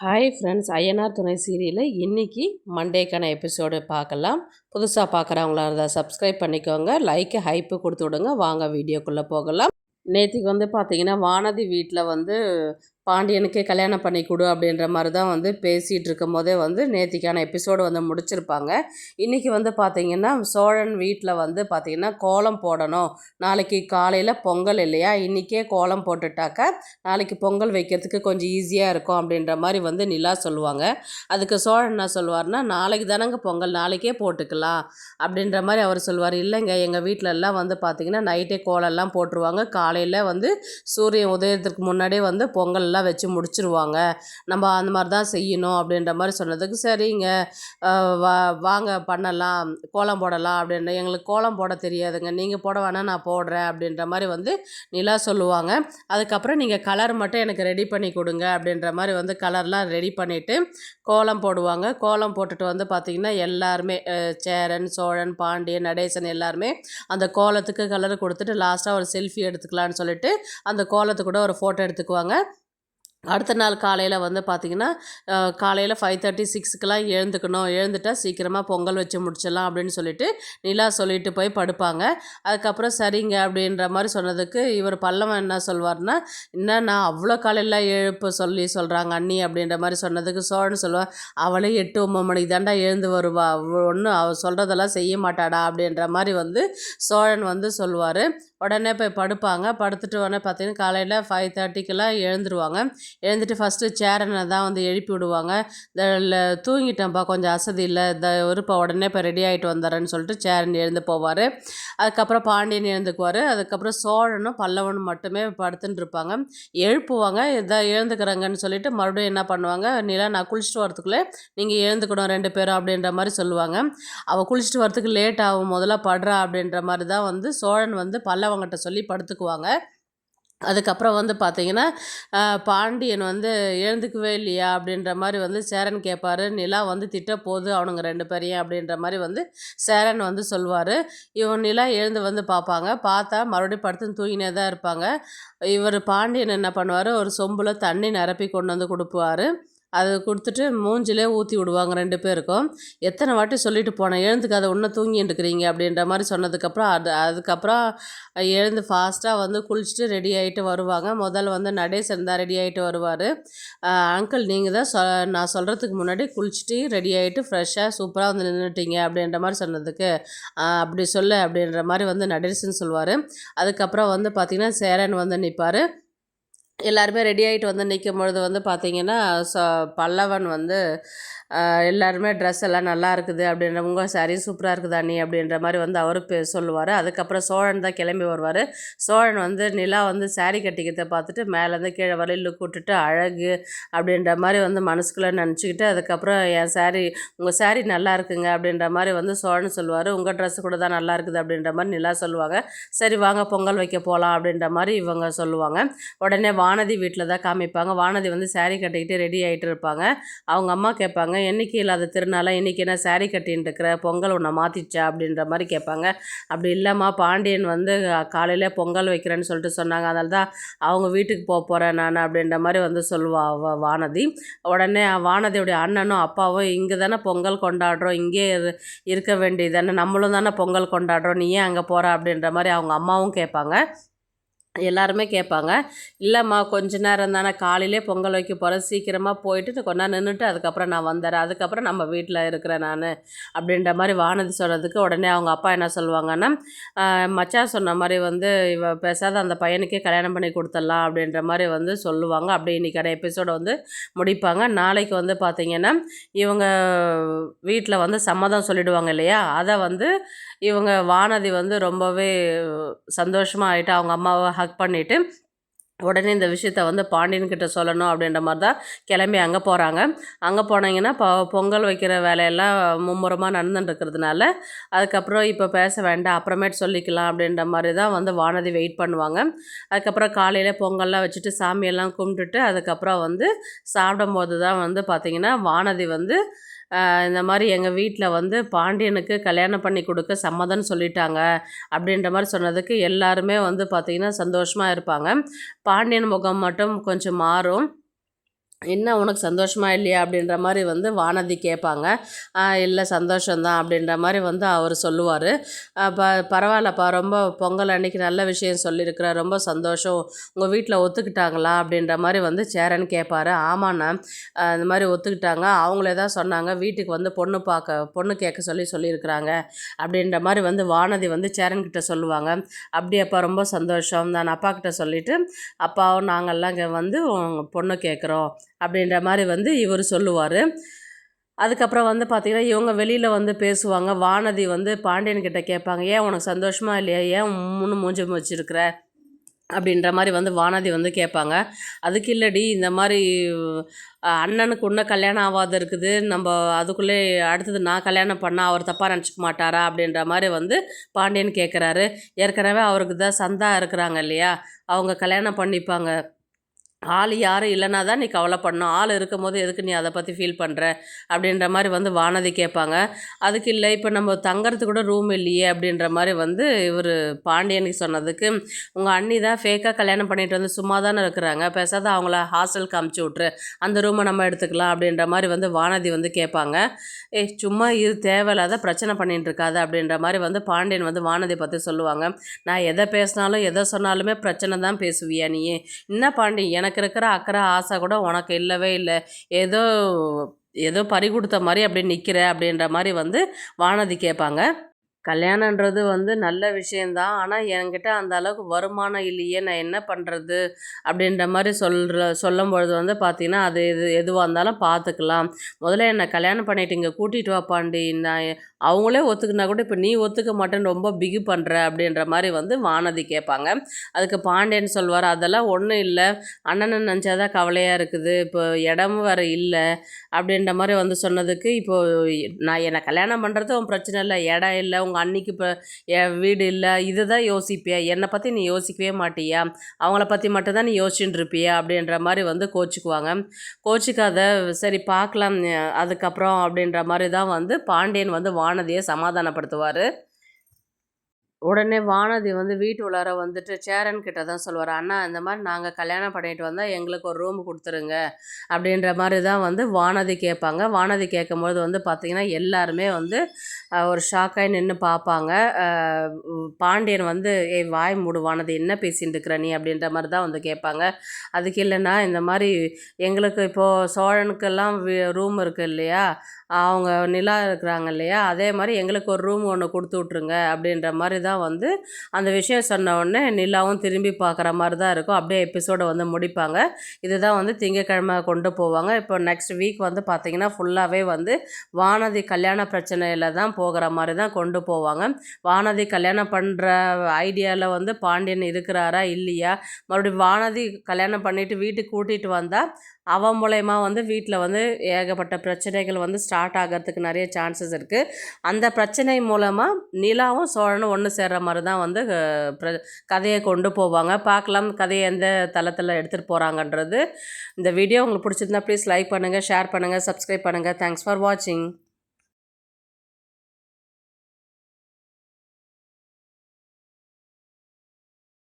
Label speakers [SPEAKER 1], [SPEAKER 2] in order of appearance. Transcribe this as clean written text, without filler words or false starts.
[SPEAKER 1] Hi friends, Ayyanar துணை சீரியலில் இன்றைக்கி மண்டேக்கான எபிசோடு பார்க்கலாம். புதுசாக பார்க்குறவங்களா இருந்தால் சப்ஸ்கிரைப் பண்ணிக்கோங்க, லைக்கு ஹைப்பு கொடுத்து விடுங்க. வாங்க வீடியோக்குள்ளே போகலாம். நேத்திக்கு பார்த்தீங்கன்னா, வானதி வீட்டில் பாண்டியனுக்கே கல்யாணம் பண்ணி கொடு அப்படின்ற மாதிரி தான் பேசிகிட்டு இருக்கும் போதே நேத்திக்கான எபிசோடு முடிச்சிருப்பாங்க. இன்றைக்கி பார்த்தீங்கன்னா, சோழன் வீட்டில் பார்த்தீங்கன்னா கோலம் போடணும். நாளைக்கு காலையில் பொங்கல் இல்லையா, இன்றைக்கே கோலம் போட்டுட்டாக்கா நாளைக்கு பொங்கல் வைக்கிறதுக்கு கொஞ்சம் ஈஸியாக இருக்கும் அப்படின்ற மாதிரி நிலா சொல்லுவாங்க. அதுக்கு சோழன் என்ன சொல்லுவார்னா, நாளைக்கு தானங்க பொங்கல், நாளைக்கே போட்டுக்கலாம் அப்படின்ற மாதிரி அவர் சொல்லுவார். இல்லைங்க, எங்கள் வீட்டில எல்லாம் பார்த்தீங்கன்னா நைட்டே கோலம்லாம் போட்டுருவாங்க. காலையில் சூரியன் உதயத்துக்கு முன்னாடியே பொங்கல்லாம் வச்சு முடிச்சிருவாங்க. நம்ம அந்த மாதிரி தான் செய்யணும் அப்படின்ற மாதிரி சொன்னதுக்கு, சரிங்க வாங்க பண்ணலாம், கோலம் போடலாம் அப்படின்னு. எங்களுக்கு கோலம் போட தெரியாதுங்க, நீங்கள் போட வேணால் நான் போடுறேன் அப்படின்ற மாதிரி நிலா சொல்லுவாங்க. அதுக்கப்புறம் நீங்கள் கலர் மட்டும் எனக்கு ரெடி பண்ணி கொடுங்க அப்படின்ற மாதிரி கலர்லாம் ரெடி பண்ணிவிட்டு கோலம் போடுவாங்க. கோலம் போட்டுட்டு பார்த்திங்கன்னா எல்லாருமே சேரன், சோழன், பாண்டியன், நடேசன் எல்லாருமே அந்த கோலத்துக்கு கலர் கொடுத்துட்டு லாஸ்ட்டாக ஒரு செல்ஃபி எடுத்துக்கலான்னு சொல்லிட்டு அந்த கோலத்துக்கு கூட ஒரு ஃபோட்டோ எடுத்துக்குவாங்க. அடுத்த நாள் காலையில் பார்த்திங்கன்னா, காலையில் 5:30 6க்கெலாம் எழுந்துக்கணும். எழுந்துட்டால் சீக்கிரமாக பொங்கல் வச்சு முடிச்சிடலாம் அப்படின்னு சொல்லிட்டு நிலா சொல்லிட்டு போய் படுப்பாங்க. அதுக்கப்புறம் சரிங்க அப்படின்ற மாதிரி சொன்னதுக்கு இவர் பல்லவன் என்ன சொல்வார்னா, என்ன நான் அவ்வளோ காலையில் எழுப்ப சொல்கிறாங்க அண்ணி அப்படின்ற மாதிரி சொன்னதுக்கு சோழன் சொல்லுவார், அவளே 8 9 மணிக்கு தாண்டா எழுந்து வருவா, ஒன்றும் அவள் சொல்கிறதெல்லாம் செய்ய மாட்டாடா அப்படின்ற மாதிரி சோழன் சொல்லுவார். உடனே போய் படுப்பாங்க. படுத்துட்டு உடனே பார்த்திங்கன்னா காலையில் 5:30க்கெல்லாம் எழுந்துருவாங்க. எழுந்துட்டு ஃபஸ்ட்டு சேரனை தான் எழுப்பி விடுவாங்க. தூங்கிட்டேன்ப்பா, கொஞ்சம் அசதி இல்லை, இருப்பா உடனே இப்போ ரெடி ஆகிட்டு வந்துடுறேன்னு சொல்லிட்டு சேரன் எழுந்து போவார். அதுக்கப்புறம் பாண்டியன் எழுந்துக்குவார். அதுக்கப்புறம் சோழனும் பல்லவனும் மட்டுமே படுத்துன்னு இருப்பாங்க. எழுப்புவாங்க, எழுந்துக்கிறேங்கன்னு சொல்லிட்டு மறுபடியும் என்ன பண்ணுவாங்க, நிலா நான் குளிச்சுட்டு வரத்துக்குள்ளே நீங்கள் எழுந்துக்கணும் 2 பேரும் அப்படின்ற மாதிரி சொல்லுவாங்க. அவள் குளிச்சுட்டு வரத்துக்கு லேட் ஆகும், முதல்ல படுறா அப்படின்ற மாதிரி தான் சோழன் பல்லவங்கிட்ட சொல்லி படுத்துக்குவாங்க. அதுக்கப்புறம் பார்த்தீங்கன்னா, பாண்டியன் எழுந்துக்கவே இல்லையா அப்படின்ற மாதிரி சேரன் கேட்பார். நிலா திட்ட போகுது அவனுங்க 2 பேரையும் அப்படின்ற மாதிரி சேரன் சொல்லுவார். இவன் நிலா எழுந்து பார்ப்பாங்க. பார்த்தா மறுபடியும் படுத்துன்னு தூங்கினே தான் இருப்பாங்க. இவர் பாண்டியன் என்ன பண்ணுவார், ஒரு சொம்பில் தண்ணி நிரப்பி கொண்டு கொடுப்பார். அது கொடுத்துட்டு மூஞ்சிலே ஊற்றி விடுவாங்க 2 பேருக்கும். எத்தனை வாட்டி சொல்லிட்டு போனேன், எழுந்துக்காத இன்னும் தூங்கிட்டு இருக்கிறீங்க அப்படின்ற மாதிரி சொன்னதுக்கப்புறம் அதுக்கப்புறம் எழுந்து ஃபாஸ்ட்டாக குளிச்சுட்டு ரெடி ஆகிட்டு வருவாங்க. முதல்ல நடேசன் தான் ரெடி ஆகிட்டு வருவார். அங்கிள் நீங்கள் தான் நான் சொல்கிறதுக்கு முன்னாடி குளிச்சுட்டு ரெடி ஆகிட்டு ஃப்ரெஷ்ஷாக சூப்பராக நின்றுட்டீங்க அப்படின்ற மாதிரி சொன்னதுக்கு, அப்படி சொல்லு அப்படின்ற மாதிரி நடேசன் சொல்லுவார். அதுக்கப்புறம் பார்த்திங்கன்னா சேரன் நிற்பார். எல்லாருமே ரெடி ஆகிட்டு நிற்கும் பொழுது பார்த்திங்கன்னா பல்லவன் எல்லாருமே ட்ரெஸ் எல்லாம் நல்லா இருக்குது அப்படின்ற, உங்கள் சாரி சூப்பராக இருக்குது அண்ணி அப்படின்ற மாதிரி அவர் சொல்லுவார். அதுக்கப்புறம் சோழன் தான் கிளம்பி வருவார். சோழன் நிலா சாரி கட்டிக்கிறத பார்த்துட்டு மேலேருந்து கீழே வரையும் லுக் விட்டுட்டு அழகு அப்படின்ற மாதிரி மனசுக்குள்ளே நினச்சிக்கிட்டு, அதுக்கப்புறம் என் சாரி உங்கள் சாரி நல்லா இருக்குங்க அப்படின்ற மாதிரி சோழன் சொல்லுவார். உங்கள் ட்ரெஸ்ஸு கூட தான் நல்லா இருக்குது அப்படின்ற மாதிரி நிலா சொல்லுவாங்க. சரி வாங்க பொங்கல் வைக்க போகலாம் அப்படின்ற மாதிரி இவங்க சொல்லுவாங்க. உடனே வானதி வீட்டில் தான் காமிப்பாங்க. வானதி சாரி கட்டிக்கிட்டு ரெடி ஆகிட்டு இருப்பாங்க. அவங்க அம்மா கேட்பாங்க, என்றைக்கு இல்லாத திருநாளாக இன்றைக்கி என்ன சாரி கட்டின்னு இருக்கிற, பொங்கல் உன்னை மாற்றிச்சா அப்படின்ற மாதிரி கேட்பாங்க. அப்படி இல்லைம்மா, பாண்டியன் காலையில் பொங்கல் வைக்கிறேன்னு சொல்லிட்டு சொன்னாங்க, அதனால தான் அவங்க வீட்டுக்கு போகிறேன் நான் அப்படின்ற மாதிரி சொல்லுவா வானதி. உடனே வானதியுடைய அண்ணனும் அப்பாவும், இங்கே தானே பொங்கல் கொண்டாடுறோம், இங்கே இருக்க வேண்டியது தானே, நம்மளும் தானே பொங்கல் கொண்டாடுறோம், நீ ஏன் அங்கே போகிற அப்படின்ற மாதிரி அவங்க அம்மாவும் கேட்பாங்க. எல்லாருமே கேட்பாங்க. இல்லைம்மா கொஞ்ச நேரம் தானே, காலையிலே பொங்கல் வைக்க போகிறேன், சீக்கிரமாக போயிட்டு கொஞ்ச நேரம் நின்றுட்டு அதுக்கப்புறம் நான் வந்துடுறேன், அதுக்கப்புறம் நம்ம வீட்டில் இருக்கிறேன் நான் அப்படின்ற மாதிரி வானதி சொன்னதுக்கு உடனே அவங்க அப்பா என்ன சொல்லுவாங்கன்னா, மச்சான் சொன்ன மாதிரி இவ பேசாத அந்த பையனுக்கே கல்யாணம் பண்ணி கொடுத்துடலாம் அப்படின்ற மாதிரி சொல்லுவாங்க. அப்படி இன்றைக்கான எபிசோடை முடிப்பாங்க. நாளைக்கு பார்த்திங்கன்னா இவங்க வீட்டில் சம்மதம் சொல்லிவிடுவாங்க இல்லையா, அதை இவங்க வானதி ரொம்பவே சந்தோஷமாக ஆகிட்டு அவங்க அம்மாவை ஹக் பண்ணிவிட்டு உடனே இந்த விஷயத்த பாண்டியன்கிட்ட சொல்லணும் அப்படின்ற மாதிரி தான் கிளம்பி அங்கே போகிறாங்க. அங்கே போனீங்கன்னா பொங்கல் வைக்கிற வேலையெல்லாம் மும்முரமாக நடந்துட்டுருக்கிறதுனால அதுக்கப்புறம் இப்போ பேச வேண்டாம், அப்புறமேட்டு சொல்லிக்கலாம் அப்படின்ற மாதிரி தான் வானதி வெயிட் பண்ணுவாங்க. அதுக்கப்புறம் காலையில் பொங்கல்லாம் வச்சுட்டு சாமியெல்லாம் கும்பிட்டுட்டு அதுக்கப்புறம் சாப்பிடும்போது தான் பார்த்திங்கன்னா வானதி இந்த மாதிரி எங்கள் வீட்டில் பாண்டியனுக்கு கல்யாணம் பண்ணி கொடுக்க சம்மதம்னு சொல்லிட்டாங்க அப்படின்ற மாதிரி சொன்னதுக்கு எல்லாருமே பார்த்திங்கன்னா சந்தோஷமாக இருப்பாங்க. பாண்டியன் முகம் மட்டும் கொஞ்சம் மாறும். என்ன உனக்கு சந்தோஷமா இல்லையா அப்படின்ற மாதிரி வந்து வானதி கேட்பாங்க. இல்லை சந்தோஷம்தான் அப்படின்ற மாதிரி வந்து அவர் சொல்லுவார். பரவாயில்லப்பா, ரொம்ப பொங்கல் அன்னைக்கு நல்ல விஷயம் சொல்லியிருக்கிற, ரொம்ப சந்தோஷம், உங்கள் வீட்டில் ஒத்துக்கிட்டாங்களா அப்படின்ற மாதிரி வந்து சேரன் கேட்பாரு. ஆமாண்ணா, இந்த மாதிரி ஒத்துக்கிட்டாங்க, அவங்களே தான் சொன்னாங்க வீட்டுக்கு வந்து பொண்ணு கேட்க சொல்லியிருக்கிறாங்க அப்படின்ற மாதிரி வந்து வானதி வந்து சேரன்கிட்ட சொல்லுவாங்க. அப்படியப்பா, ரொம்ப சந்தோஷம், நான் அப்பா கிட்ட சொல்லிவிட்டு அப்பாவும் நாங்கள்லாம் இங்கே வந்து பொண்ணு கேட்குறோம் அப்படின்ற மாதிரி வந்து இவர் சொல்லுவார். அதுக்கப்புறம் வந்து பார்த்திங்கன்னா இவங்க வெளியில் வந்து பேசுவாங்க. வானதி வந்து பாண்டியன்கிட்ட கேட்பாங்க, ஏன் உனக்கு சந்தோஷமாக இல்லையா, ஏன் முன்னு மூஞ்சி வச்சுருக்கிற அப்படின்ற மாதிரி வந்து வானதி வந்து கேட்பாங்க. அதுக்கு இல்லடி, இந்த மாதிரி அண்ணனுக்கு இன்னும் கல்யாணம் ஆகாத இருக்குது, நம்ம அதுக்குள்ளே அடுத்தது நான் கல்யாணம் பண்ணால் அவர் தப்பாக நினச்சிக்க மாட்டாரா அப்படின்ற மாதிரி வந்து பாண்டியன் கேட்குறாரு. ஏற்கனவே அவருக்கு தான் சந்தா இருக்கிறாங்க இல்லையா, அவங்க கல்யாணம் பண்ணிப்பாங்க. ஆள் யாரும் இல்லைனா தான் நீ கவலைப்படணும், ஆள் இருக்கும்போது எதுக்கு நீ அதை பற்றி ஃபீல் பண்ணுற அப்படின்ற மாதிரி வந்து வானதி கேட்பாங்க. அதுக்கு இல்லை, இப்போ நம்ம தங்கறதுக்கு கூட ரூம் இல்லையே அப்படின்ற மாதிரி வந்து இவர் பாண்டியனுக்கு சொன்னதுக்கு, உங்கள் அண்ணி தான் ஃபேக்காக கல்யாணம் பண்ணிட்டு வந்து சும்மா தானே இருக்கிறாங்க, பேசாத அவங்கள ஹாஸ்டலுக்கு அமுச்சு விட்ரு, அந்த ரூமை நம்ம எடுத்துக்கலாம் அப்படின்ற மாதிரி வந்து வானதி வந்து கேட்பாங்க. சும்மா இது தேவையில்லாத பிரச்சனை பண்ணிட்டு இருக்காது அப்படின்ற மாதிரி வந்து பாண்டியன் வந்து வானதி பற்றி சொல்லுவாங்க. நான் எதை பேசினாலும் எதை சொன்னாலுமே பிரச்சனை தான் பேசுவியா நீ, என்ன பாண்டி, எனக்கு இருக்கிற அக்கறை ஆசை கூட உனக்கு இல்லவே இல்லை, ஏதோ ஏதோ பறி கொடுத்த மாதிரி அப்படி நிற்கிற அப்படின்ற மாதிரி வந்து வானதி கேட்பாங்க. கல்யாணன்றது வந்து நல்ல விஷயந்தான், ஆனால் என்கிட்ட அந்த அளவுக்கு வருமானம் இல்லையே, நான் என்ன பண்ணுறது அப்படின்ற மாதிரி சொல்லும்பொழுது வந்து பார்த்திங்கன்னா, அது எதுவாக இருந்தாலும் பார்த்துக்கலாம், முதல்ல என்னை கல்யாணம் பண்ணிட்டு இங்கே கூட்டிகிட்டு வாப்பாண்டி, நான் அவங்களே ஒத்துக்குனா கூட இப்போ நீ ஒத்துக்க மாட்டேன்னு ரொம்ப பிகு பண்ணுற அப்படின்ற மாதிரி வந்து வானதி கேட்பாங்க. அதுக்கு பாண்டியன் சொல்வார், அதெல்லாம் ஒன்றும் இல்லை, அண்ணனை நினச்சாதான் கவலையாக இருக்குது, இப்போ இடமும் வேறு இல்லை அப்படின்ற மாதிரி வந்து சொன்னதுக்கு, இப்போது நான் என்னை கல்யாணம் பண்ணுறது உன் பிரச்சனை இல்லை, இடம் இல்லை, உங்கள் அன்னிக்கு இப்போ என் வீடு இல்லை, இதுதான் யோசிப்பியா, என்னை பற்றி நீ யோசிக்கவே மாட்டியா, அவங்கள பற்றி மட்டும்தான் நீ யோசிச்சுட்டு இருப்பியா அப்படின்ற மாதிரி வந்து கோச்சிக்குவாங்க. கோச்சிக்காத, சரி பார்க்கலாம் அதுக்கப்புறம் அப்படின்ற மாதிரி தான் வந்து பாண்டியன் வந்து வானதியை சமாதானப்படுத்துவார். உடனே வானதி வந்து வீட்டு உள்ளார வந்துட்டு சேரன் கிட்ட தான் சொல்லுவார், அண்ணா இந்த மாதிரி நாங்கள் கல்யாணம் பண்ணிட்டு வந்தால் எங்களுக்கு ஒரு ரூம் கொடுத்துருங்க அப்படின்ற மாதிரி தான் வந்து வானதி கேட்பாங்க. வானதி கேட்கும்போது வந்து பார்த்திங்கன்னா எல்லாருமே வந்து ஒரு ஷாக்காகி நின்று பார்ப்பாங்க. பாண்டியன் வந்து வாய் மூடு வானதி, என்ன பேசிட்டு இருக்கிற நீ அப்படின்ற மாதிரி தான் வந்து கேட்பாங்க. அதுக்கு இல்லைன்னா, இந்த மாதிரி எங்களுக்கு இப்போது சோழனுக்கெல்லாம் ரூம் இருக்குது இல்லையா, அவங்க நிலா இருக்கிறாங்க இல்லையா, அதே மாதிரி எங்களுக்கு ஒரு ரூம் ஒன்று கொடுத்து விட்ருங்க அப்படின்ற மாதிரி தான் வந்து அந்த விஷயம் சொன்ன உடனே நிலாவும் திரும்பி பார்க்குற மாதிரி தான் இருக்கும். அப்படியே எபிசோடை வந்து முடிப்பாங்க. இதுதான் வந்து திங்கக்கிழமை கொண்டு போவாங்க. இப்போ நெக்ஸ்ட் வீக் வந்து பார்த்திங்கன்னா ஃபுல்லாகவே வந்து வானதி கல்யாண பிரச்சனையில் தான் போகிற மாதிரி தான் கொண்டு போவாங்க. வானதி கல்யாணம் பண்ணுற ஐடியாவில் வந்து பாண்டியன் இருக்கிறாரா இல்லையா, மறுபடியும் வானதி கல்யாணம் பண்ணிவிட்டு வீட்டுக்கு கூட்டிகிட்டு வந்தால் அவன் மூலயமா வந்து வீட்டில் வந்து ஏகப்பட்ட பிரச்சனைகள் வந்து ஸ்டார்ட் ஆகிறதுக்கு நிறைய சான்சஸ் இருக்குது. அந்த பிரச்சனை மூலமாக நிலாவும் சோழனும் ஒன்று சேர்கிற மாதிரி தான் வந்து கதையை கொண்டு போவாங்க. பார்க்கலாம் கதையை எந்த தளத்தில் எடுத்துகிட்டு போகிறாங்கன்றது. இந்த வீடியோ உங்களுக்கு பிடிச்சிருந்தா ப்ளீஸ் லைக் பண்ணுங்கள், ஷேர் பண்ணுங்கள், சப்ஸ்கிரைப் பண்ணுங்கள். தேங்க்ஸ் ஃபார் வாட்சிங்.